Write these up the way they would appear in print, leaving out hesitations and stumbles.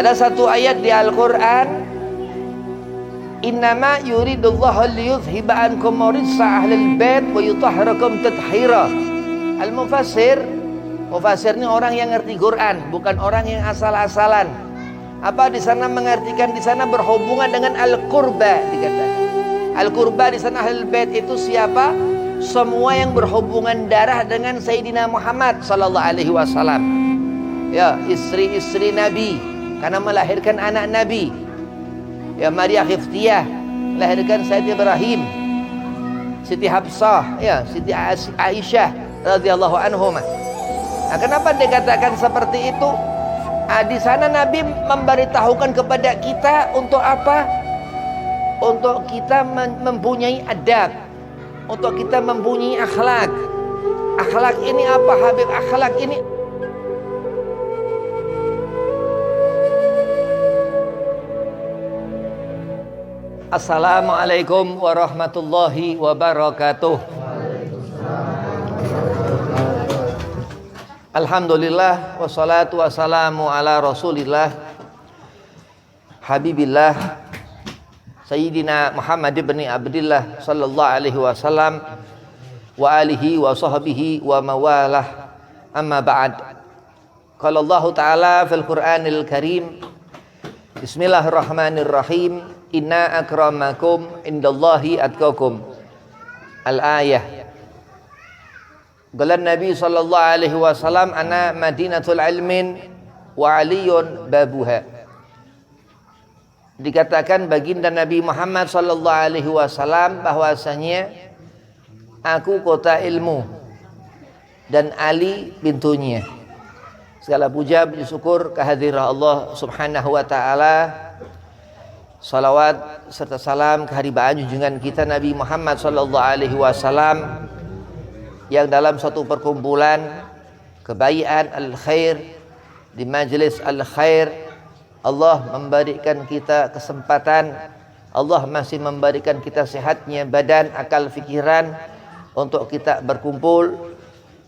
Ada satu ayat di Al-Quran, innama yuridullahu liyudhhiba ankum rijsa ahlil bait wa yutahhirakum tathira. Al-mufassir ini orang yang ngerti Quran, bukan orang yang asal-asalan. Apa di sana mengartikan di sana berhubungan dengan al-qurba dikatakan. Al-qurba di sana ahlul bait itu siapa? Semua yang berhubungan darah dengan Sayyidina Muhammad sallallahu alaihi wasallam. Ya, istri-istri Nabi karena melahirkan anak Nabi. Ya, Maria Khiftiyah melahirkan Sayyid Ibrahim. Siti Hafsah, ya, Siti Aisyah radhiyallahu anhumah. Nah, kenapa dikatakan seperti itu? Di sana Nabi memberitahukan kepada kita untuk apa? Untuk kita mempunyai adab, untuk kita mempunyai akhlak. Akhlak ini apa, Habib? Akhlak ini Assalamualaikum warahmatullahi wabarakatuh. Alhamdulillah wassalatu wassalamu ala Rasulillah Habibillah Sayyidina Muhammad ibn Abdillah sallallahu alaihi wasallam wa alihi wa sahbihi wa mawalah, amma ba'd. Qala Allah Ta'ala fil Qur'anil Karim, Bismillahirrahmanirrahim, inna akramakum indallahi atqakum. Al-ayah. Qala Nabi sallallahu alaihi wasallam, ana madinatul ilmin wa aliyun babuha. Dikatakan baginda Nabi Muhammad sallallahu alaihi wasallam bahwasanya aku kota ilmu dan Ali pintunya. Segala puja puji syukur kehadiran Allah Subhanahu wa taala. Salawat serta salam keharibaan junjungan kita Nabi Muhammad sallallahu alaihi wasallam yang dalam satu perkumpulan kebaikan al-khair di majlis al-khair Allah memberikan kita kesempatan, Allah masih memberikan kita sehatnya badan, akal, fikiran untuk kita berkumpul,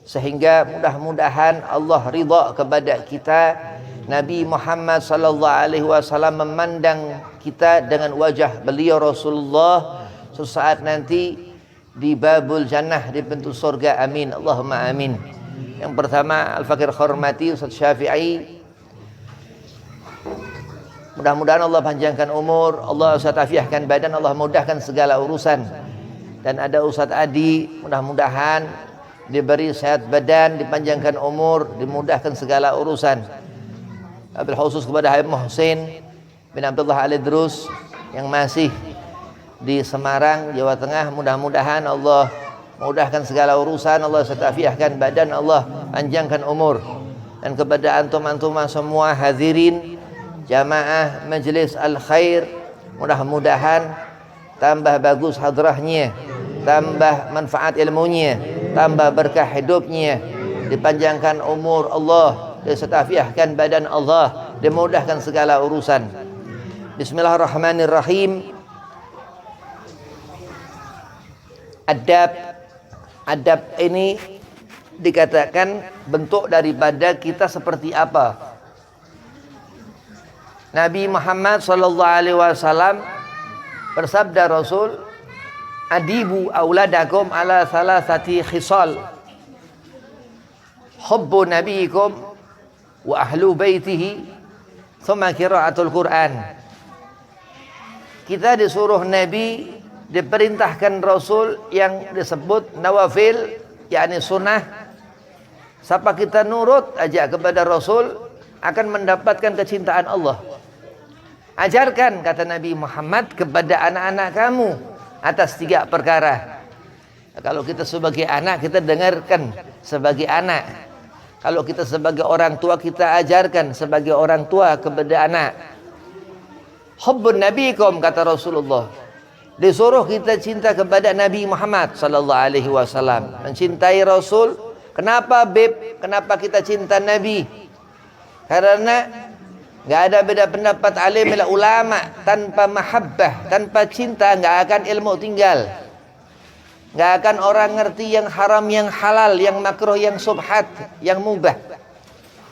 sehingga mudah-mudahan Allah ridha kepada kita. Nabi Muhammad sallallahu alaihi wasallam memandang kita dengan wajah beliau Rasulullah sesaat nanti di babul jannah, di pintu surga. Amin, Allahumma amin. Yang pertama, Al-Fakir Khormati Ustaz Syafi'i, mudah-mudahan Allah panjangkan umur, Allah Ustaz afiahkan badan, Allah mudahkan segala urusan. Dan ada Ustaz Adi, mudah-mudahan diberi sehat badan, dipanjangkan umur, dimudahkan segala urusan. Abil khusus kepada Habib Muhsin bin Abdullah Al-Idrus yang masih di Semarang, Jawa Tengah, mudah-mudahan Allah mudahkan segala urusan, Allah setafiahkan badan, Allah panjangkan umur. Dan kepada antum-antum semua hadirin jamaah majlis al-khair, mudah-mudahan tambah bagus hadrahnya, tambah manfaat ilmunya, tambah berkah hidupnya, dipanjangkan umur Allah, disetafiahkan badan Allah, dimudahkan segala urusan. Bismillahirrahmanirrahim. Adab ini dikatakan bentuk daripada kita seperti apa. Nabi Muhammad sallallahu alaihi wasallam bersabda Rasul, adibu auladakum ala salasati khisal, hubbu nabiyikum wa ahlu baitihi thumma qiraatul Quran. Kita disuruh Nabi, diperintahkan Rasul yang disebut nawafil, yakni sunnah. Siapa kita nurut aja kepada Rasul akan mendapatkan kecintaan Allah. Ajarkan, kata Nabi Muhammad, kepada anak-anak kamu atas 3 perkara. Kalau kita sebagai anak, kita dengarkan sebagai anak. Kalau kita sebagai orang tua, kita ajarkan sebagai orang tua kepada anak. Hubbun nabiikum, kata Rasulullah. Disuruh kita cinta kepada Nabi Muhammad sallallahu alaihi wasallam, mencintai Rasul. Kenapa, Beb? Kenapa kita cinta Nabi? Karena enggak ada beda pendapat alim ulama, tanpa mahabbah, tanpa cinta enggak akan ilmu tinggal. Enggak akan orang ngerti yang haram, yang halal, yang makruh, yang subhat, yang mubah.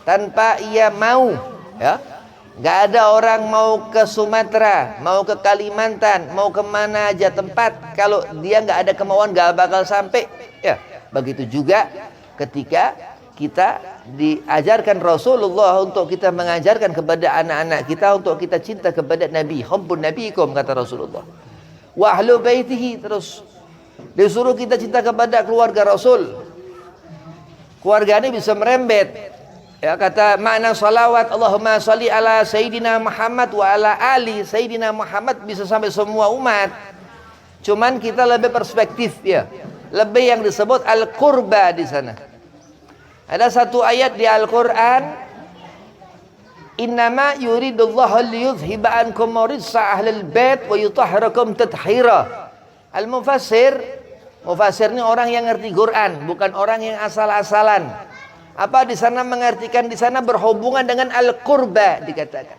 Tanpa ia mau, ya. Nggak ada orang mau ke Sumatera, mau ke Kalimantan, mau kemana aja tempat, kalau dia nggak ada kemauan nggak bakal sampai. Ya, begitu juga ketika kita diajarkan Rasulullah untuk kita mengajarkan kepada anak-anak kita untuk kita cinta kepada Nabi. Hubbun nabiyikum, kata Rasulullah. Wa ahlu baitihi, terus disuruh kita cinta kepada keluarga Rasul. Keluarga ini bisa merembet. Ya, kata makna salawat, Allahumma sholli ala Sayyidina Muhammad wa ala ali Sayyidina Muhammad, bisa sampai semua umat. Cuman kita lebih perspektif ya. Lebih yang disebut al-qurba di sana. Ada satu ayat di Al-Qur'an, innama yuridullahu liyudhhiba ankum rijsa ahlil bait wa yutahhirakum tathira. Al-mufassir ini orang yang ngerti Quran, bukan orang yang asal-asalan. Apa di sana mengartikan, di sana berhubungan dengan al-qurba dikatakan.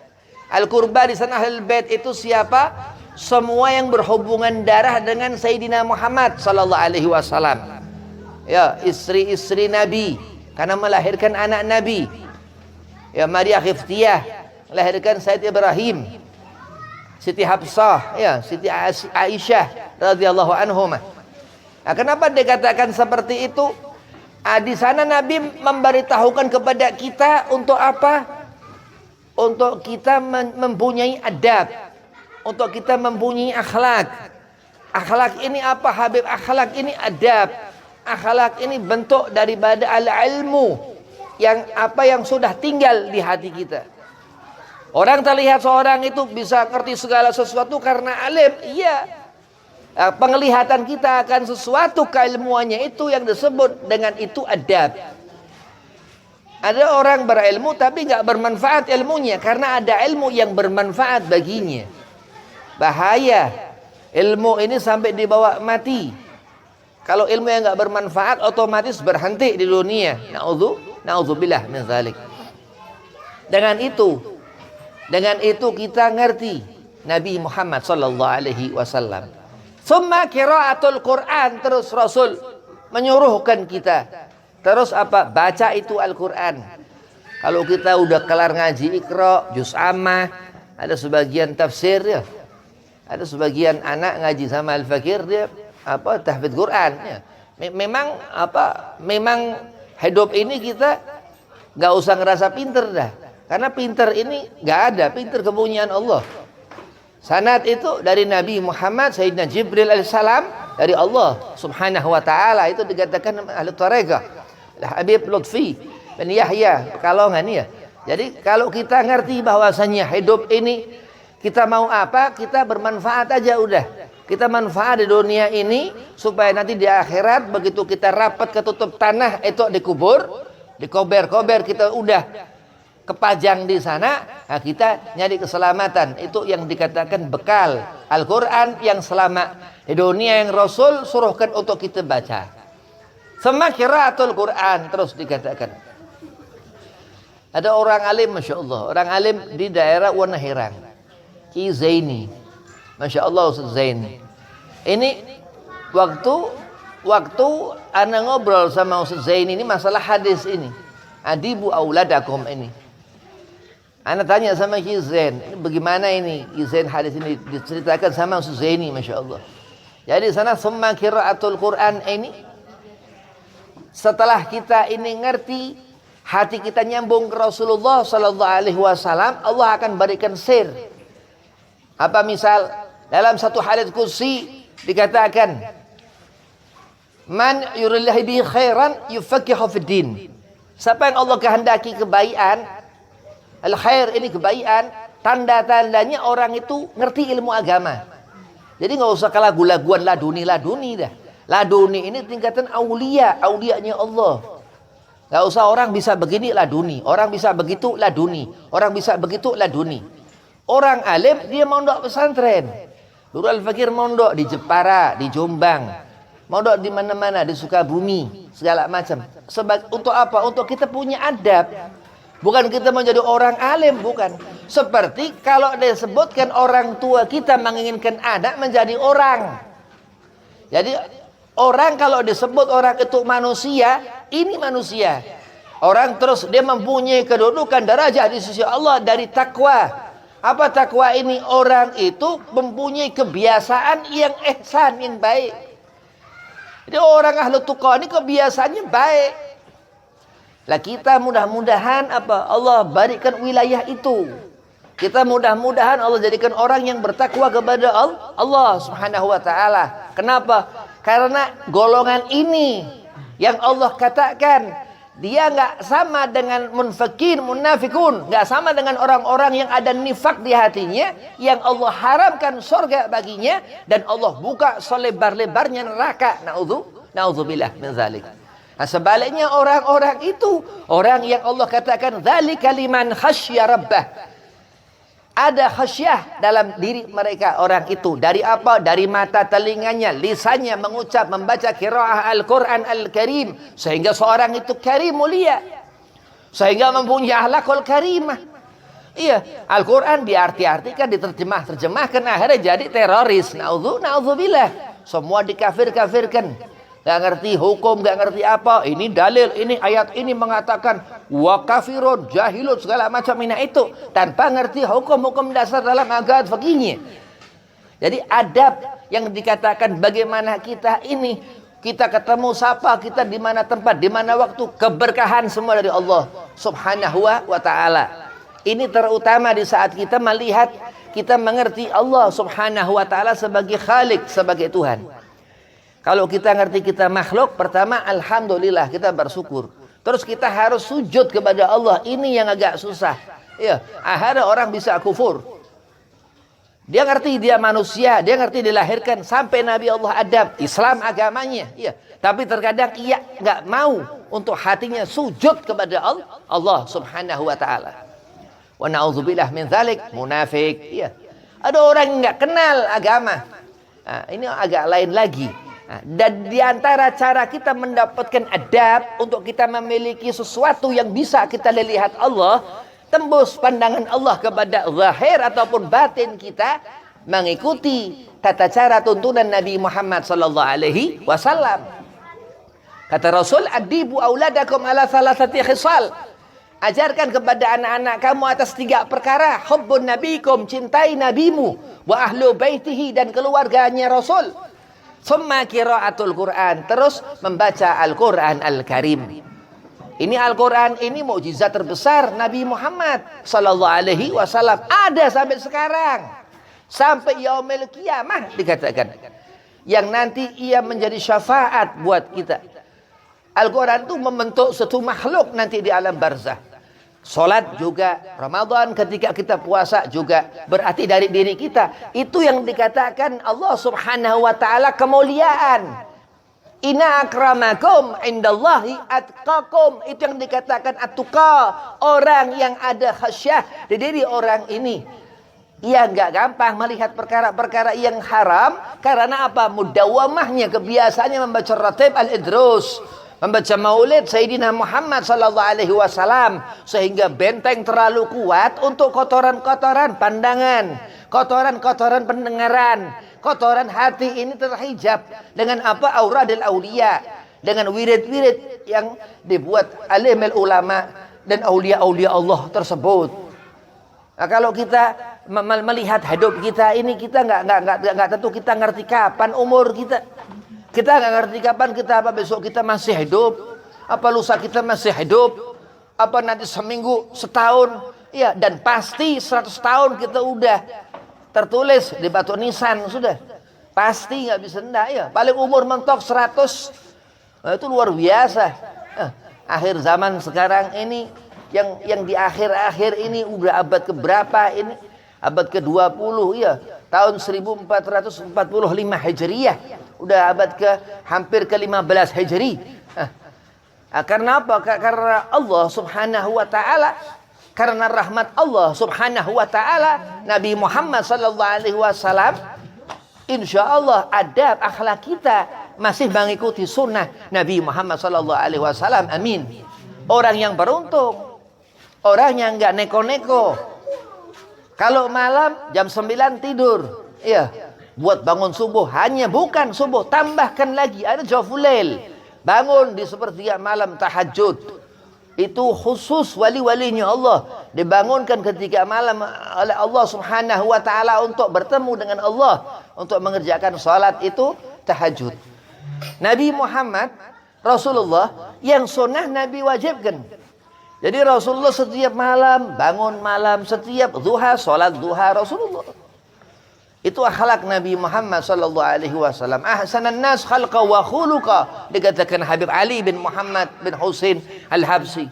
Al-qurba di sana ahlul bait itu siapa? Semua yang berhubungan darah dengan Sayyidina Muhammad sallallahu alaihi wasallam. Ya, istri-istri Nabi karena melahirkan anak Nabi. Ya, Maria Khiftiyah melahirkan Sayyid Ibrahim. Siti Hafsah, ya, Siti Aisyah radhiyallahu anhumah. Nah, kenapa dikatakan seperti itu? Di sana Nabi memberitahukan kepada kita untuk apa? Untuk kita mempunyai adab, untuk kita mempunyai akhlak. Akhlak ini apa, Habib? Akhlak ini adab. Akhlak ini bentuk daripada al-ilmu yang sudah tinggal di hati kita. Orang terlihat seorang itu bisa ngerti segala sesuatu karena alim, iya. Penglihatan kita akan sesuatu keilmuannya itu yang disebut dengan itu adab. Ada orang berilmu tapi nggak bermanfaat ilmunya karena ada ilmu yang bermanfaat baginya. Bahaya ilmu ini sampai dibawa mati. Kalau ilmu yang nggak bermanfaat otomatis berhenti di dunia. Na'udzubillah min dzalik. Dengan itu kita ngerti Nabi Muhammad sallallahu alaihi wasallam. Summa qiraatul Quran, terus Rasul menyuruhkan kita. Terus apa? Baca itu Al-Quran. Kalau kita udah kelar ngaji Iqra, juz ammah, ada sebagian tafsir ya. Ada sebagian anak ngaji sama Al-Fakir dia tahfidz Quran ya. Memang hidup ini kita nggak usah ngerasa pinter dah. Karena pinter ini nggak ada, pinter kepunyaan Allah. Sanad itu dari Nabi Muhammad, Sayyidina Jibril alaihissalam, dari Allah subhanahu wa ta'ala. Itu dikatakan ahli tariqah Habib Lutfi bin Yahya Pekalongan ya. Jadi kalau kita ngerti bahwasanya hidup ini kita mau apa, kita bermanfaat aja udah. Kita manfaat di dunia ini supaya nanti di akhirat begitu kita rapat ketutup tanah itu dikubur, dikober-kober, kita udah kepajang di sana, nah kita nyari keselamatan. Itu yang dikatakan bekal Al-Quran yang selama di dunia yang Rasul suruhkan untuk kita baca. Sama qiraatul Quran, terus dikatakan. Ada orang alim, Masya Allah, orang alim di daerah Wanahirang, Ki Zaini, Masya Allah Ustaz Zaini. Ini waktu ana ngobrol sama Ustaz Zaini ini masalah hadis ini, adibu auladakum ini. Ana tanya sama Ki Zain, ini bagaimana ini Ki Zain hadis ini diceritakan sama Ustaz Zaini, Masya Allah. Jadi sana summa qiraatul Quran ini, setelah kita ini ngerti, hati kita nyambung ke Rasulullah sallallahu alaihi wasallam, Allah akan berikan sir. Apa misal dalam satu hadits qudsi dikatakan, man yuridillahi bihi khairan yufaqihu fid din. Siapa yang Allah kehendaki kebaikan, al-khair ini kebaikan, tanda-tandanya orang itu ngerti ilmu agama. Jadi nggak usah kalah lagu-laguan laduni dah. Laduni ini tingkatan auliyanya Allah. Nggak usah orang bisa begini laduni, orang bisa begitu laduni, orang bisa begitu laduni. Orang alim dia mondok pesantren. Dulu Al-Fakir mondok di Jepara, di Jombang, mondok di mana-mana, di Sukabumi, segala macam. Untuk apa? Untuk kita punya adab. Bukan kita menjadi orang alim, bukan. Seperti kalau disebutkan orang tua kita menginginkan anak menjadi orang. Jadi orang kalau disebut orang itu manusia, ini manusia. Orang terus dia mempunyai kedudukan darajah di sisi Allah dari takwa. Apa takwa ini? Orang itu mempunyai kebiasaan yang ihsan, yang baik. Jadi orang ahlu tuqa ini kebiasaannya baik. Lah kita mudah-mudahan apa? Allah berikan wilayah itu. Kita mudah-mudahan Allah jadikan orang yang bertakwa kepada Allah Subhanahu wa taala. Kenapa? Karena golongan ini yang Allah katakan dia nggak sama dengan munafikun, nggak sama dengan orang-orang yang ada nifak di hatinya, yang Allah haramkan surga baginya dan Allah buka selebar-lebarnya neraka. Naudzubillah min zalik. Nah, sebaliknya orang-orang itu orang yang Allah katakan dzalika liman khasyya rabbah. Ada khasyah dalam diri mereka orang itu. Dari apa? Dari mata telinganya, lisannya mengucap, membaca qiraah Al-Quran Al-Karim. Sehingga seorang itu karim, mulia. Sehingga mempunyai akhlakul karimah. Iya, Al-Quran diarti-artikan, diterjemahkan, akhirnya jadi teroris. Na'udzubillah. Semua dikafir-kafirkan. Gak ngerti hukum, gak ngerti apa. Ini dalil, ini ayat ini mengatakan wa kafirun, jahilun, segala macam ini itu. Tanpa ngerti hukum-hukum dasar dalam agama fikihnya. Jadi adab yang dikatakan bagaimana kita ini, kita ketemu siapa, kita di mana tempat, di mana waktu, keberkahan semua dari Allah Subhanahu wa taala. Ini terutama di saat kita melihat, kita mengerti Allah Subhanahu wa taala sebagai Khalik, sebagai Tuhan. Kalau kita ngerti kita makhluk, pertama alhamdulillah kita bersyukur. Terus kita harus sujud kepada Allah. Ini yang agak susah. Ya, akhirnya orang bisa kufur. Dia ngerti dia manusia, dia ngerti dilahirkan sampai Nabi Allah Adam, Islam agamanya. Ya, tapi terkadang ia nggak mau untuk hatinya sujud kepada Allah Subhanahu wa taala. Wa na'udzubillah min dzalik, munafik. Ya. Ada orang yang nggak kenal agama. Nah, ini agak lain lagi. Dan diantara cara kita mendapatkan adab untuk kita memiliki sesuatu yang bisa kita lihat Allah, tembus pandangan Allah kepada zahir ataupun batin kita, mengikuti tata cara tuntunan Nabi Muhammad sallallahu alaihi wasallam. Kata Rasul, adibu auladakum ala salasati khisal. Ajarkan kepada anak-anak kamu atas 3 perkara. Hubbun nabikum, cintai nabimu, wa ahlu baitihi, dan keluarganya Rasul. Summa qiraatul Quran, terus membaca Al-Quran Al-Karim. Ini Al-Quran ini mukjizat terbesar Nabi Muhammad sallallahu alaihi wasallam, ada sampai sekarang, sampai yaumil qiyamah dikatakan, yang nanti ia menjadi syafaat buat kita. Al-Quran itu membentuk satu makhluk nanti di alam barzah. Salat juga, Ramadan ketika kita puasa juga berarti dari diri kita. Itu yang dikatakan Allah Subhanahu wa taala kemuliaan. Inna akramakum indallahi atqakum. Itu yang dikatakan at-tuqa, orang yang ada khasyah di diri orang ini. Ia enggak gampang melihat perkara-perkara yang haram karena apa? Mudawamahnya, kebiasaannya membaca ratib al-idrus, membaca maulid Sayyidina Muhammad sallallahu alaihi wasallam, sehingga benteng terlalu kuat untuk kotoran-kotoran pandangan, kotoran-kotoran pendengaran, kotoran hati ini terhijab dengan apa? Auradil auliya, dengan wirid-wirid yang dibuat alimul ulama dan aulia-aulia Allah tersebut. Nah, kalau kita melihat hidup kita ini, kita nggak tentu kita ngerti kapan umur kita. Kita nggak ngerti kapan kita, apa besok kita masih hidup, apa lusa kita masih hidup, apa nanti seminggu, setahun, ya, dan pasti 100 tahun kita udah tertulis di batu nisan sudah, pasti nggak bisa ndak ya. Paling umur mentok 100, nah, itu luar biasa. Akhir zaman sekarang ini, yang di akhir-akhir ini udah abad keberapa ini? Abad ke-20 ya, tahun 1445 Hijriyah. Udah abad hampir ke-15 Hijri. Karena apa? Karena Allah Subhanahu wa taala, karena rahmat Allah Subhanahu wa taala, Nabi Muhammad sallallahu alaihi wasallam, insyaallah adab akhlak kita masih mengikuti sunnah Nabi Muhammad sallallahu alaihi wasallam. Amin. Orang yang beruntung, orang yang enggak neko-neko. Kalau malam jam 9 tidur, iya, buat bangun subuh, hanya bukan subuh, tambahkan lagi ada jawfulail, bangun di sepertiga malam tahajud. Itu khusus wali-walinya Allah, dibangunkan ketika malam oleh Allah Subhanahu wa taala untuk bertemu dengan Allah, untuk mengerjakan salat itu tahajud. Nabi Muhammad Rasulullah yang sunnah Nabi wajibkan. Jadi Rasulullah setiap malam bangun malam, setiap duha salat duha Rasulullah. Itu akhlak Nabi Muhammad sallallahu alaihi wasallam. Ahsanan nas khalqa wa khuluqa, dikatakan Habib Ali bin Muhammad bin Husain Al-Habsyi.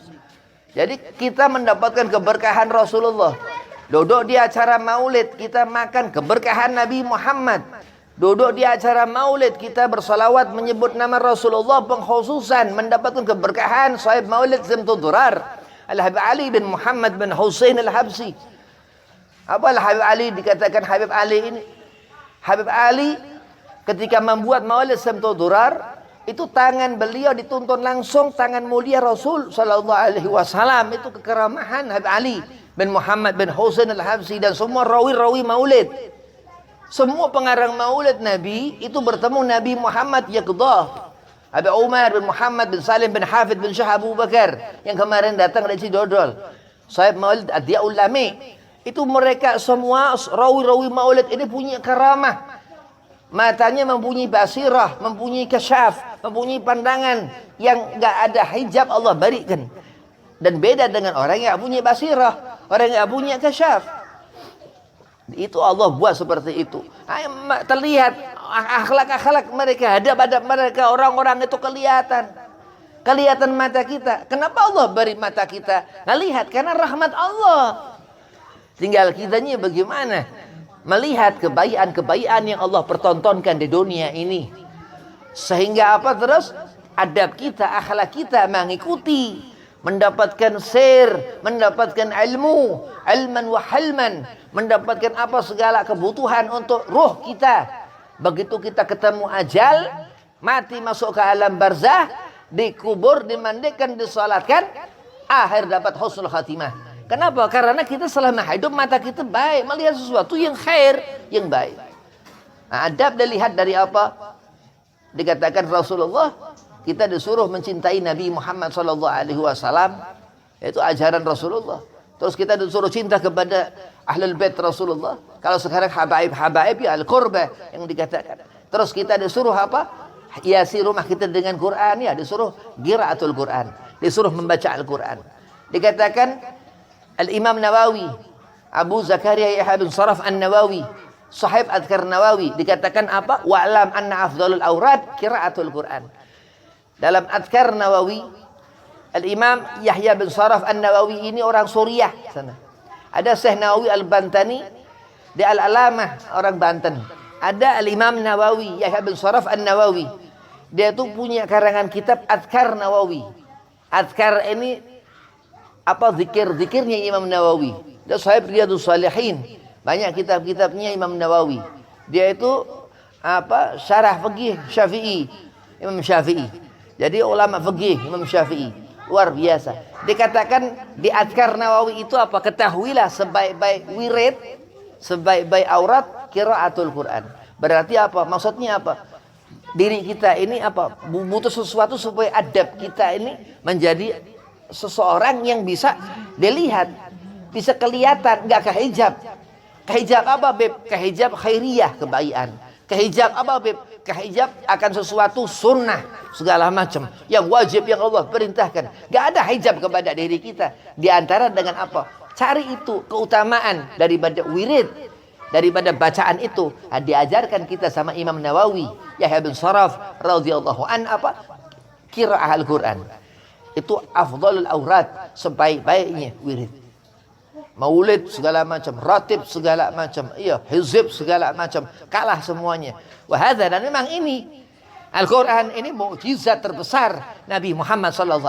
Jadi kita mendapatkan keberkahan Rasulullah. Duduk di acara maulid kita makan keberkahan Nabi Muhammad. Duduk di acara maulid kita bersalawat menyebut nama Rasulullah, pengkhususan mendapatkan keberkahan sahib maulid Simtud Durar Al-Habib Ali bin Muhammad bin Husain Al-Habsyi. Apalah Habib Ali dikatakan Habib Ali ini? Habib Ali ketika membuat maulid Simtud Durar, itu tangan beliau dituntun langsung tangan mulia Rasul sallallahu alaihi wasallam. Itu kekeramahan Habib Ali bin Muhammad bin Husain Al-Habsyi dan semua rawi-rawi maulid. Semua pengarang maulid Nabi itu bertemu Nabi Muhammad Yaqdah. Habib Umar bin Muhammad bin Salim bin Hafid bin Syah Abu Bakar yang kemarin datang dari Cidodol. Sahib maulid Ad-Diyaul Lami. Itu mereka semua rawi-rawi maulid ini punya karamah. Matanya mempunyai basirah, mempunyai kasyaf, mempunyai pandangan yang enggak ada hijab Allah berikan. Dan beda dengan orang yang punya basirah, orang yang punya kasyaf. Itu Allah buat seperti itu. Terlihat akhlak-akhlak mereka, adab-adab mereka, orang-orang itu kelihatan. Kelihatan mata kita. Kenapa Allah beri mata kita? Nah, lihat karena rahmat Allah. Tinggal kitanya bagaimana melihat kebaikan-kebaikan yang Allah pertontonkan di dunia ini. Sehingga apa terus? Adab kita, akhlak kita mengikuti. Mendapatkan sir, mendapatkan ilmu, ilman wa halman. Mendapatkan apa segala kebutuhan untuk ruh kita. Begitu kita ketemu ajal, mati masuk ke alam barzah, dikubur, dimandikan, disolatkan, akhir dapat husnul khatimah. Kenapa? Karena kita selama hidup mata kita baik, melihat sesuatu yang khair, yang baik. Nah, adab dilihat dari apa? Dikatakan Rasulullah, kita disuruh mencintai Nabi Muhammad SAW. Itu ajaran Rasulullah. Terus kita disuruh cinta kepada Ahlul Bait Rasulullah. Kalau sekarang habaib ya al-qurba yang dikatakan. Terus kita disuruh apa? Hiasi rumah kita dengan Quran, ya disuruh qiraatul Quran, disuruh membaca Al-Quran. Dikatakan Al-Imam Nawawi, Abu Zakaria Yahya bin Sharaf An-Nawawi, sahib Adhkar Nawawi, dikatakan apa? Wa'lam anna afdhalul awrad qiraatul Quran. Dalam Adhkar Nawawi, Al-Imam Yahya bin Sharaf An-Nawawi ini orang Suriah sana. Ada Syekh Nawawi Al-Bantani, dia Al-Alamah orang Banten. Ada Al-Imam Nawawi Yahya bin Sharaf An-Nawawi. Dia tuh punya karangan kitab Adhkar Nawawi. Adhkar ini apa zikir-zikirnya Imam Nawawi. Dia sahib Riyadhus Shalihin. Banyak kitab-kitabnya Imam Nawawi. Dia itu apa? Syarah fikih Syafi'i, Imam Syafi'i. Jadi ulama fikih Imam Syafi'i. Luar biasa. Dikatakan di Adhkar Nawawi itu apa? Ketahuilah sebaik-baik wirid, sebaik-baik aurat qiraatul Quran. Berarti apa? Maksudnya apa? Diri kita ini apa? Butuh sesuatu supaya adab kita ini menjadi seseorang yang bisa dilihat, bisa kelihatan, enggak kehijab. Kehijab apa, Beb? Kehijab khairiyah, kebaikan. Kehijab apa, Beb? Kehijab akan sesuatu sunnah, segala macam yang wajib yang Allah perintahkan. Enggak ada hijab kepada diri kita. Di antara dengan apa? Cari itu keutamaan daripada wirid, daripada bacaan itu. Diajarkan kita sama Imam Nawawi, Yahya bin Sharaf radhiyallahu an apa? Qiraah Al-Quran. Itu afdhalul aurat, sebaik-baiknya wirid. Maulid segala macam, ratib segala macam, iya, hizib segala macam, kalah semuanya. Wahada, dan memang ini Al-Quran ini mukjizat terbesar Nabi Muhammad SAW.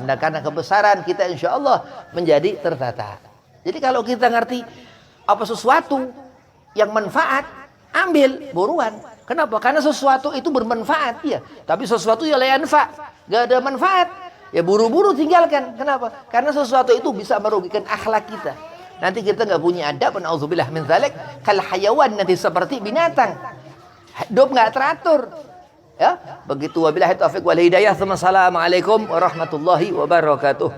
Dan karena kebesaran kita insya Allah menjadi tertata. Jadi kalau kita ngerti apa sesuatu yang manfaat, ambil buruan. Kenapa? Karena sesuatu itu bermanfaat, ya. Tapi sesuatu yang la yanfa, gak ada manfaat, ya buru-buru tinggalkan. Kenapa? Karena sesuatu itu bisa merugikan akhlak kita. Nanti kita nggak punya adab, na'udzubillah min dzalik, kal hayawan, nanti seperti binatang. Hidup nggak teratur. Ya, begitu. Wabillahi taufiq wal hidayah. Assalamualaikum warahmatullahi wabarakatuh.